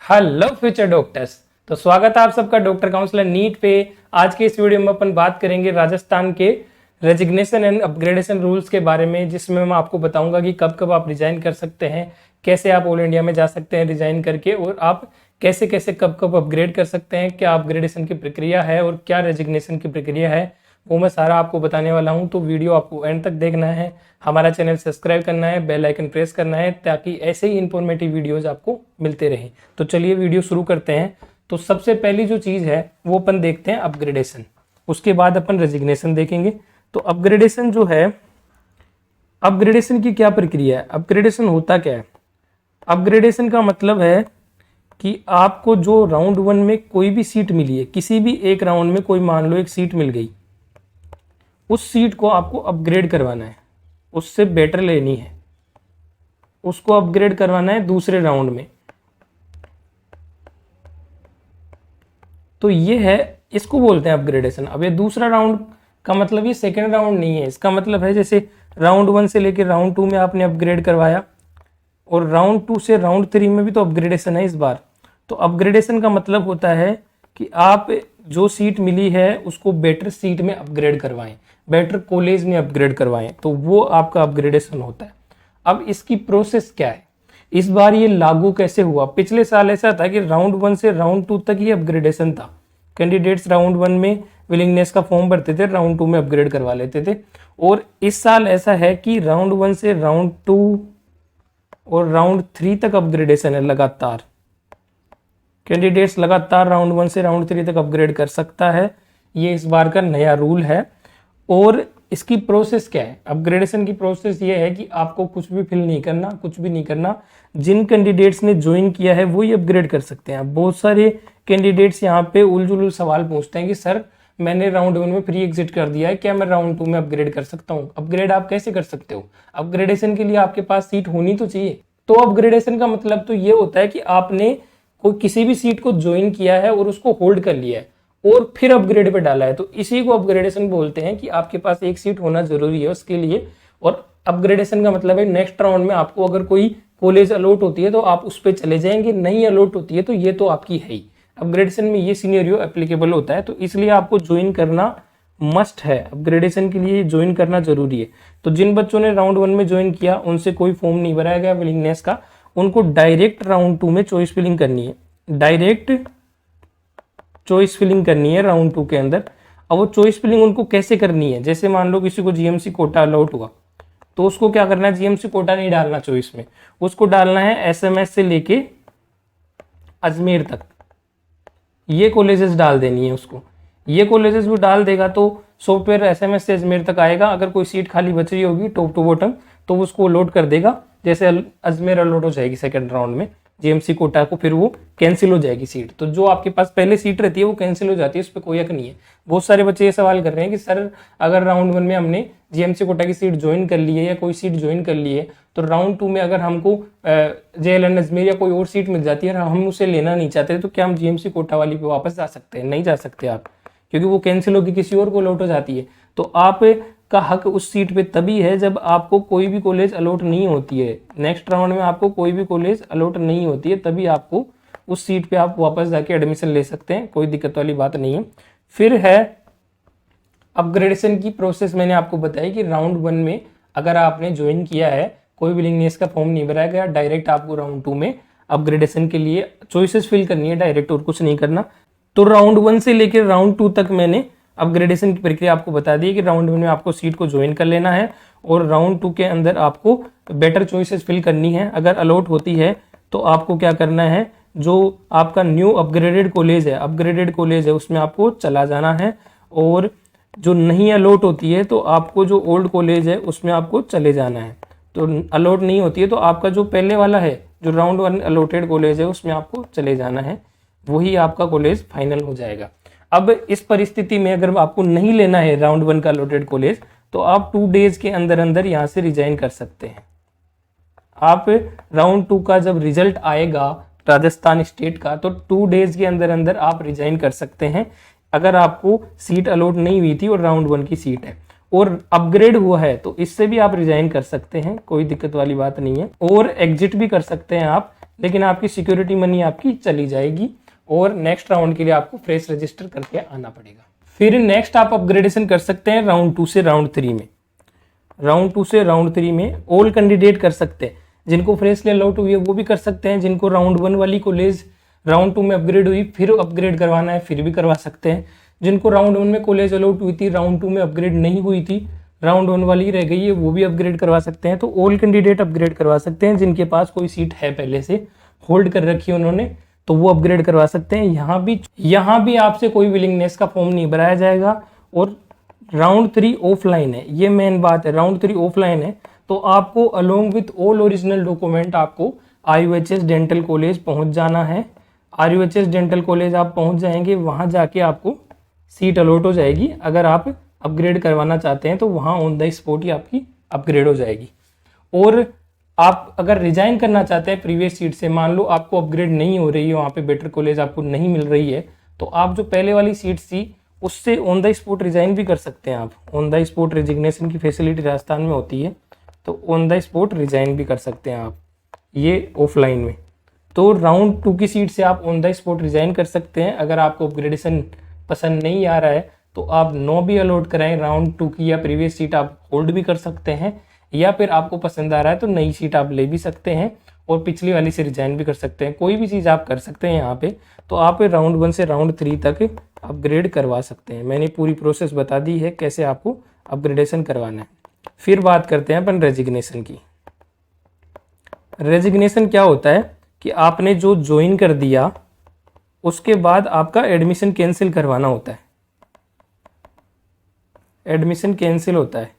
Hello future doctors. तो स्वागत है आप सबका डॉक्टर काउंसलर नीट पे। आज के इस वीडियो में अपन बात करेंगे राजस्थान के रेजिग्नेशन एंड अपग्रेडेशन रूल्स के बारे में, जिसमें मैं आपको बताऊंगा कि कब कब आप रिजाइन कर सकते हैं, कैसे आप ऑल इंडिया में जा सकते हैं रिजाइन करके, और आप कैसे कैसे कब कब अपग्रेड कर सकते हैं, क्या अपग्रेडेशन की प्रक्रिया है और क्या रेजिग्नेशन की प्रक्रिया है, वो मैं सारा आपको बताने वाला हूं। तो वीडियो आपको एंड तक देखना है, हमारा चैनल सब्सक्राइब करना है, बेल आइकन प्रेस करना है, ताकि ऐसे ही इंफॉर्मेटिव वीडियोस आपको मिलते रहें। तो चलिए वीडियो शुरू करते हैं। तो सबसे पहली जो चीज़ है वो अपन देखते हैं अपग्रेडेशन, उसके बाद अपन रेजिग्नेशन देखेंगे। तो अपग्रेडेशन जो है, अपग्रेडेशन की क्या प्रक्रिया है, अपग्रेडेशन होता क्या है। अपग्रेडेशन का मतलब है कि आपको जो राउंड 1 में कोई भी सीट मिली है, किसी भी एक राउंड में कोई मान लो एक सीट मिल गई, उस सीट को आपको अपग्रेड करवाना है, उससे बेटर लेनी है, उसको अपग्रेड करवाना है दूसरे राउंड में। तो ये है, इसको बोलते हैं अपग्रेडेशन। अब ये दूसरा राउंड का मतलब ये सेकेंड राउंड नहीं है, इसका मतलब है जैसे राउंड 1 से लेकर राउंड 2 में आपने अपग्रेड करवाया, और राउंड 2 से राउंड 3 में भी तो अपग्रेडेशन है इस बार। तो अपग्रेडेशन का मतलब होता है कि आप जो सीट मिली है उसको बेटर सीट में अपग्रेड करवाएं, बेटर कॉलेज में अपग्रेड करवाएं, तो वो आपका अपग्रेडेशन होता है। अब इसकी प्रोसेस क्या है, इस बार ये लागू कैसे हुआ। पिछले साल ऐसा था कि राउंड 1 से राउंड 2 तक ये अपग्रेडेशन था, कैंडिडेट्स राउंड 1 में विलिंगनेस का फॉर्म भरते थे, राउंड 2 में अपग्रेड करवा लेते थे। और इस साल ऐसा है कि राउंड 1 से राउंड 2 और राउंड 3 तक अपग्रेडेशन है लगातार। कैंडिडेट्स लगातार राउंड 1 से राउंड 3 तक अपग्रेड कर सकता है, ये इस बार का नया रूल है। और इसकी प्रोसेस क्या है, अपग्रेडेशन की प्रोसेस ये है कि आपको कुछ भी फिल नहीं करना, कुछ भी नहीं करना। जिन कैंडिडेट्स ने ज्वाइन किया है वो ही अपग्रेड कर सकते हैं। बहुत सारे कैंडिडेट्स यहाँ पे उलझुल सवाल पूछते हैं कि सर मैंने राउंड 1 में फ्री एग्जिट कर दिया है, क्या मैं राउंड 2 में अपग्रेड कर सकता हूँ। अपग्रेड आप कैसे कर सकते हो, अपग्रेडेशन के लिए आपके पास सीट होनी तो चाहिए। तो अपग्रेडेशन का मतलब तो ये होता है कि आपने कोई किसी भी सीट को ज्वाइन किया है और उसको होल्ड कर लिया है और फिर अपग्रेड पे डाला है, तो इसी को अपग्रेडेशन बोलते हैं कि आपके पास एक सीट होना जरूरी है उसके लिए। और अपग्रेडेशन का मतलब है नेक्स्ट राउंड में आपको अगर कोई कॉलेज अलॉट होती है तो आप उस पर चले जाएंगे, नहीं अलॉट होती है तो ये तो आपकी है ही। अपग्रेडेशन में ये सिनेरियो एप्लीकेबल होता है, तो इसलिए आपको ज्वाइन करना मस्ट है, अपग्रेडेशन के लिए ज्वाइन करना जरूरी है। तो जिन बच्चों ने राउंड 1 में ज्वाइन किया उनसे कोई फॉर्म नहीं भराया गया विलिंगनेस का, उनको डायरेक्ट राउंड 2 में चॉइस फिलिंग करनी है, डायरेक्ट चॉइस फिलिंग करनी है राउंड 2 के अंदर। अब वो चॉइस फिलिंग उनको कैसे करनी है, जैसे मान लो किसी को जीएमसी कोटा अलॉट हुआ तो उसको क्या करना है, जीएमसी कोटा नहीं डालना चॉइस में, उसको डालना है एसएमएस से लेके अजमेर तक, ये कॉलेजेस डाल देनी है उसको। ये कॉलेजेस वो डाल देगा तो सॉफ्टवेयर एसएमएस से अजमेर तक आएगा, अगर कोई सीट खाली बच रही होगी टॉप टू बॉटम तो उसको अलॉट कर देगा। जैसे अजमेर अलॉट हो जाएगी सेकंड राउंड में जीएमसी कोटा को, फिर वो कैंसिल हो जाएगी सीट। तो जो आपके पास पहले सीट रहती है वो कैंसिल हो जाती है, उस पर कोई हक नहीं है। बहुत सारे बच्चे ये सवाल कर रहे हैं कि सर अगर राउंड 1 में हमने जीएमसी कोटा की सीट ज्वाइन कर ली है या कोई सीट ज्वाइन कर ली है, तो राउंड 2 में अगर हमको जेएलएन अजमेर या कोई और सीट मिल जाती है और हम उसे लेना नहीं चाहते, तो क्या हम जीएमसी कोटा वाली पे वापस जा सकते हैं? नहीं जा सकते आप, क्योंकि वो कैंसिल होगी, किसी और को अलॉट हो जाती है। तो आप का हक उस सीट पे तभी है जब आपको कोई भी कॉलेज अलॉट नहीं होती है, नेक्स्ट राउंड में आपको कोई भी कॉलेज अलॉट नहीं होती है, तभी आपको उस सीट पे आप वापस जाके एडमिशन ले सकते हैं, कोई दिक्कत वाली बात नहीं है। फिर है अपग्रेडेशन की प्रोसेस, मैंने आपको बताई कि राउंड 1 में अगर आपने ज्वाइन किया है, कोई विलिंगनेस का फॉर्म नहीं भराया गया, डायरेक्ट आपको राउंड 2 में अपग्रेडेशन के लिए चॉइसेस फिल करनी है डायरेक्ट, और कुछ नहीं करना। तो राउंड 1 से लेकर राउंड 2 तक मैंने अपग्रेडेशन की प्रक्रिया आपको बता दी कि राउंड 1 में आपको सीट को ज्वाइन कर लेना है और राउंड 2 के अंदर आपको बेटर चॉइसेस फिल करनी है। अगर अलॉट होती है तो आपको क्या करना है, जो आपका न्यू अपग्रेडेड कॉलेज है उसमें आपको चला जाना है, और जो नहीं अलॉट होती है तो आपको जो ओल्ड कॉलेज है उसमें आपको चले जाना है। तो अलॉट नहीं होती है तो आपका जो पहले वाला है, जो राउंड 1 अलॉटेड कॉलेज है उसमें आपको चले जाना है, वही आपका कॉलेज फाइनल हो जाएगा। अब इस परिस्थिति में अगर आपको नहीं लेना है राउंड 1 का अलॉटेड कॉलेज, तो आप 2 डेज के अंदर अंदर यहाँ से रिजाइन कर सकते हैं। आप राउंड 2 का जब रिजल्ट आएगा राजस्थान स्टेट का, तो 2 डेज के अंदर अंदर आप रिजाइन कर सकते हैं, अगर आपको सीट अलॉट नहीं हुई थी और राउंड 1 की सीट है और अपग्रेड हुआ है तो इससे भी आप रिजाइन कर सकते हैं, कोई दिक्कत वाली बात नहीं है। और एग्जिट भी कर सकते हैं आप, लेकिन आपकी सिक्योरिटी मनी आपकी चली जाएगी और नेक्स्ट राउंड के लिए आपको फ्रेश रजिस्टर करके आना पड़ेगा। फिर नेक्स्ट आप अपग्रेडेशन कर सकते हैं राउंड 2 से राउंड 3 में। राउंड 2 से राउंड 3 में ऑल कैंडिडेट कर सकते हैं, जिनको फ्रेशली अलॉट हुई है वो भी कर सकते हैं, जिनको राउंड 1 वाली कॉलेज राउंड 2 में अपग्रेड हुई फिर अपग्रेड करवाना है फिर भी करवा सकते हैं, जिनको राउंड 1 में कॉलेज अलॉट हुई थी राउंड 2 में अपग्रेड नहीं हुई थी, राउंड 1 वाली रह गई है, वो भी अपग्रेड करवा सकते हैं। तो ऑल कैंडिडेट अपग्रेड करवा सकते हैं, जिनके पास कोई सीट है पहले से होल्ड कर रखी है उन्होंने, तो वो अपग्रेड करवा सकते हैं। यहाँ भी आपसे कोई विलिंगनेस का फॉर्म नहीं भराया जाएगा। और राउंड 3 ऑफलाइन है, ये मेन बात है, राउंड 3 ऑफलाइन है, तो आपको along with all original document आपको RUHS डेंटल कॉलेज पहुंच जाना है। RUHS डेंटल कॉलेज आप पहुंच जाएंगे, वहां जाके आपको सीट अलॉट हो जाएगी। अगर आप अपग्रेड करवाना चाहते हैं तो वहां ऑन द स्पॉट ही आपकी अपग्रेड हो जाएगी। और आप अगर रिजाइन करना चाहते हैं प्रीवियस सीट से, मान लो आपको अपग्रेड नहीं हो रही है, वहाँ पे बेटर कॉलेज आपको नहीं मिल रही है, तो आप जो पहले वाली सीट थी उससे ऑन द स्पॉट रिजाइन भी कर सकते हैं। आप ऑन द स्पॉट रेजिग्नेशन की फैसिलिटी राजस्थान में होती है, तो ऑन द स्पॉट रिजाइन भी कर सकते हैं आप, ये ऑफलाइन में। तो राउंड 2 की सीट से आप ऑन द स्पॉट रिजाइन कर सकते हैं। अगर आपको अपग्रेडेशन पसंद नहीं आ रहा है तो आप नो भी अलॉट कराएं, राउंड 2 की या प्रीवियस सीट आप होल्ड भी कर सकते हैं, या फिर आपको पसंद आ रहा है तो नई सीट आप ले भी सकते हैं और पिछली वाली से रिजाइन भी कर सकते हैं। कोई भी चीज़ आप कर सकते हैं यहाँ पे। तो आप राउंड 1 से राउंड 3 तक अपग्रेड करवा सकते हैं। मैंने पूरी प्रोसेस बता दी है कैसे आपको अपग्रेडेशन करवाना है। फिर बात करते हैं अपन रेजिग्नेशन की। रेजिग्नेशन क्या होता है कि आपने जो ज्वाइन कर दिया उसके बाद आपका एडमिशन कैंसिल करवाना होता है। एडमिशन कैंसिल होता है,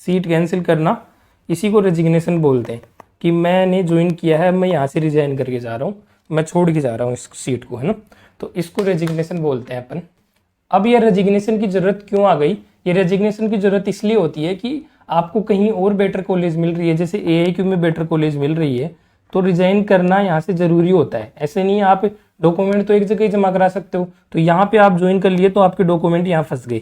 सीट कैंसिल करना, इसी को रेजिग्नेशन बोलते हैं। कि मैंने ज्वाइन किया है, मैं यहाँ से रिजाइन करके जा रहा हूँ, मैं छोड़ के जा रहा हूँ इस सीट को, है ना, तो इसको रेजिग्नेशन बोलते हैं अपन। अब ये रेजिग्नेशन की ज़रूरत क्यों आ गई? ये रेजिग्नेशन की ज़रूरत इसलिए होती है कि आपको कहीं और बेटर कॉलेज मिल रही है, जैसे AIQ में बेटर कॉलेज मिल रही है, तो रिजाइन करना यहाँ से ज़रूरी होता है। ऐसे नहीं आप डॉक्यूमेंट तो एक जगह ही जमा करा सकते हो, तो यहाँ पे आप ज्वाइन कर लिए तो आपके डॉक्यूमेंट यहाँ फंस गए,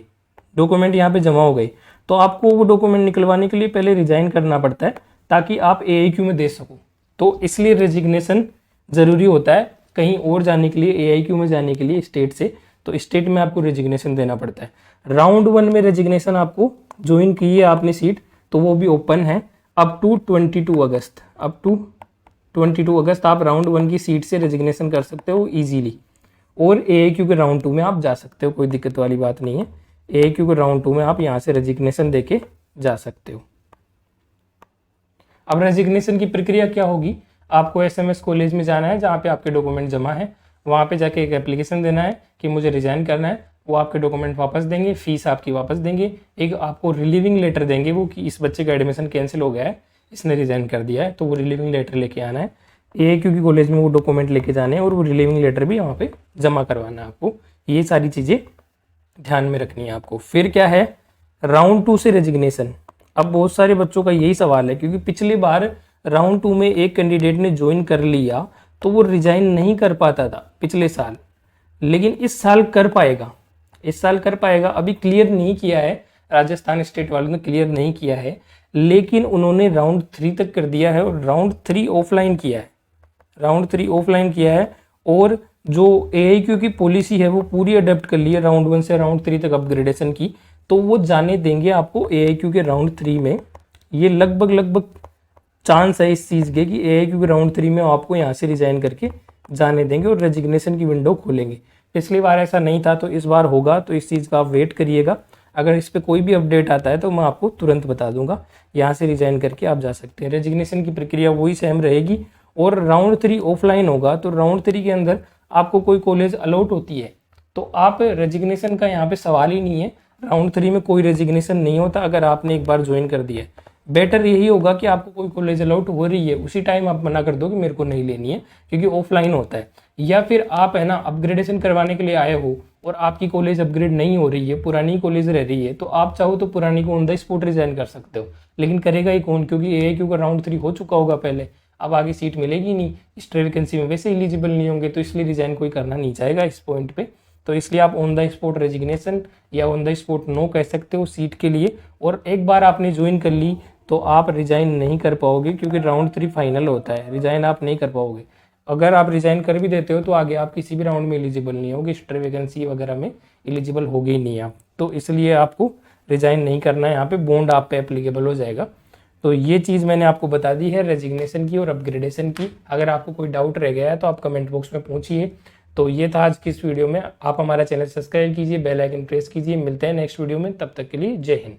डॉक्यूमेंट यहाँ पे जमा हो गए, तो आपको वो डॉक्यूमेंट निकलवाने के लिए पहले रिजाइन करना पड़ता है ताकि आप AIQ में दे सको। तो इसलिए रेजिग्नेशन ज़रूरी होता है कहीं और जाने के लिए, AIQ में जाने के लिए स्टेट से, तो स्टेट में आपको रेजिग्नेशन देना पड़ता है। राउंड 1 में रेजिग्नेशन आपको ज्वाइन की है आपने सीट, तो वो भी ओपन है अप टू 22 अगस्त। अप टू 22 अगस्त आप राउंड 1 की सीट से रेजिग्नेशन कर सकते हो ईजीली, और AIQ के राउंड 2 में आप जा सकते हो, कोई दिक्कत वाली बात नहीं है। AIQ के राउंड 2 में आप यहाँ से रेजिग्नेशन देके जा सकते हो। अब रेजिग्नेशन की प्रक्रिया क्या होगी? आपको SMS कॉलेज में जाना है जहाँ पे आपके डॉक्यूमेंट जमा है, वहाँ पे जाके एक एप्लीकेशन देना है कि मुझे रिजाइन करना है, वो आपके डॉक्यूमेंट वापस देंगे, फीस आपकी वापस देंगे, एक आपको रिलीविंग लेटर देंगे वो कि इस बच्चे का एडमिशन कैंसिल हो गया है, इसने रिजाइन कर दिया है, तो वो रिलीविंग लेटर लेके आना है। AIQ की कॉलेज में वो डॉक्यूमेंट लेके जाने हैं और वो रिलीविंग लेटर भी वहाँ पे जमा करवाना है आपको। ये सारी चीज़ें ध्यान में रखनी है आपको। फिर क्या है, राउंड 2 से रेजिग्नेशन। अब बहुत सारे बच्चों का यही सवाल है, क्योंकि पिछली बार राउंड 2 में एक कैंडिडेट ने ज्वाइन कर लिया तो वो रिजाइन नहीं कर पाता था पिछले साल, लेकिन इस साल कर पाएगा, इस साल कर पाएगा। अभी क्लियर नहीं किया है, राजस्थान स्टेट वालों ने क्लियर नहीं किया है, लेकिन उन्होंने राउंड 3 तक कर दिया है और राउंड 3 ऑफलाइन किया है, राउंड 3 ऑफलाइन किया है। और जो AIQ की पॉलिसी है वो पूरी अडेप्ट कर ली है राउंड 1 से राउंड 3 तक अपग्रेडेशन की, तो वो जाने देंगे आपको AIQ के राउंड 3 में। ये लगभग चांस है इस चीज़ के कि AIQ के राउंड 3 में आपको यहाँ से रिजाइन करके जाने देंगे और रेजिग्नेशन की विंडो खोलेंगे। पिछली बार ऐसा नहीं था, तो इस बार होगा, तो इस चीज़ का आप वेट करिएगा। अगर इस पर कोई भी अपडेट आता है तो मैं आपको तुरंत बता दूंगा, यहाँ से रिजाइन करके आप जा सकते हैं। रेजिग्नेशन की प्रक्रिया वही सेम रहेगी। और राउंड 3 ऑफलाइन होगा, तो राउंड 3 के अंदर आपको कोई कॉलेज अलॉट होती है तो आप रेजिग्नेशन का यहाँ पे सवाल ही नहीं है। राउंड 3 में कोई रेजिग्नेशन नहीं होता अगर आपने एक बार ज्वाइन कर दिया है। बेटर यही होगा कि आपको कोई कॉलेज अलॉट हो रही है उसी टाइम आप मना कर दो कि मेरे को नहीं लेनी है, क्योंकि ऑफलाइन होता है। या फिर आप है ना अपग्रेडेशन करवाने के लिए आए हो और आपकी कॉलेज अपग्रेड नहीं हो रही है, पुरानी कॉलेज रह रही है, तो आप चाहो तो पुरानी को ऑन द स्पॉट रिजाइन कर सकते हो। लेकिन करेगा ही कौन, क्योंकि AIQ का राउंड 3 हो चुका होगा पहले, अब आगे सीट मिलेगी नहीं, स्ट्रे वैकेंसी में वैसे एलिजिबल नहीं होंगे, तो इसलिए रिजाइन कोई करना नहीं चाहेगा इस पॉइंट पे। तो इसलिए आप ऑन द स्पॉट रेजिग्नेशन या ऑन द स्पॉट नो कह सकते हो सीट के लिए। और एक बार आपने ज्वाइन कर ली तो आप रिजाइन नहीं कर पाओगे, क्योंकि राउंड 3 फाइनल होता है, रिजाइन आप नहीं कर पाओगे। अगर आप रिजाइन कर भी देते हो तो आगे आप किसी भी राउंड में एलिजिबल नहीं होगे, एक्स्ट्रा वैकेंसी वगैरह में एलिजिबल होगे ही नहीं आप। तो इसलिए आपको रिजाइन नहीं करना है, यहाँ पे बॉन्ड आप पे एप्लीकेबल हो जाएगा। तो ये चीज़ मैंने आपको बता दी है रेजिग्नेशन की और अपग्रेडेशन की। अगर आपको कोई डाउट रह गया है तो आप कमेंट बॉक्स में पूछिए। तो ये था आज की इस वीडियो में। आप हमारा चैनल सब्सक्राइब कीजिए, बेल आइकन प्रेस कीजिए। मिलते हैं नेक्स्ट वीडियो में, तब तक के लिए जय हिंद।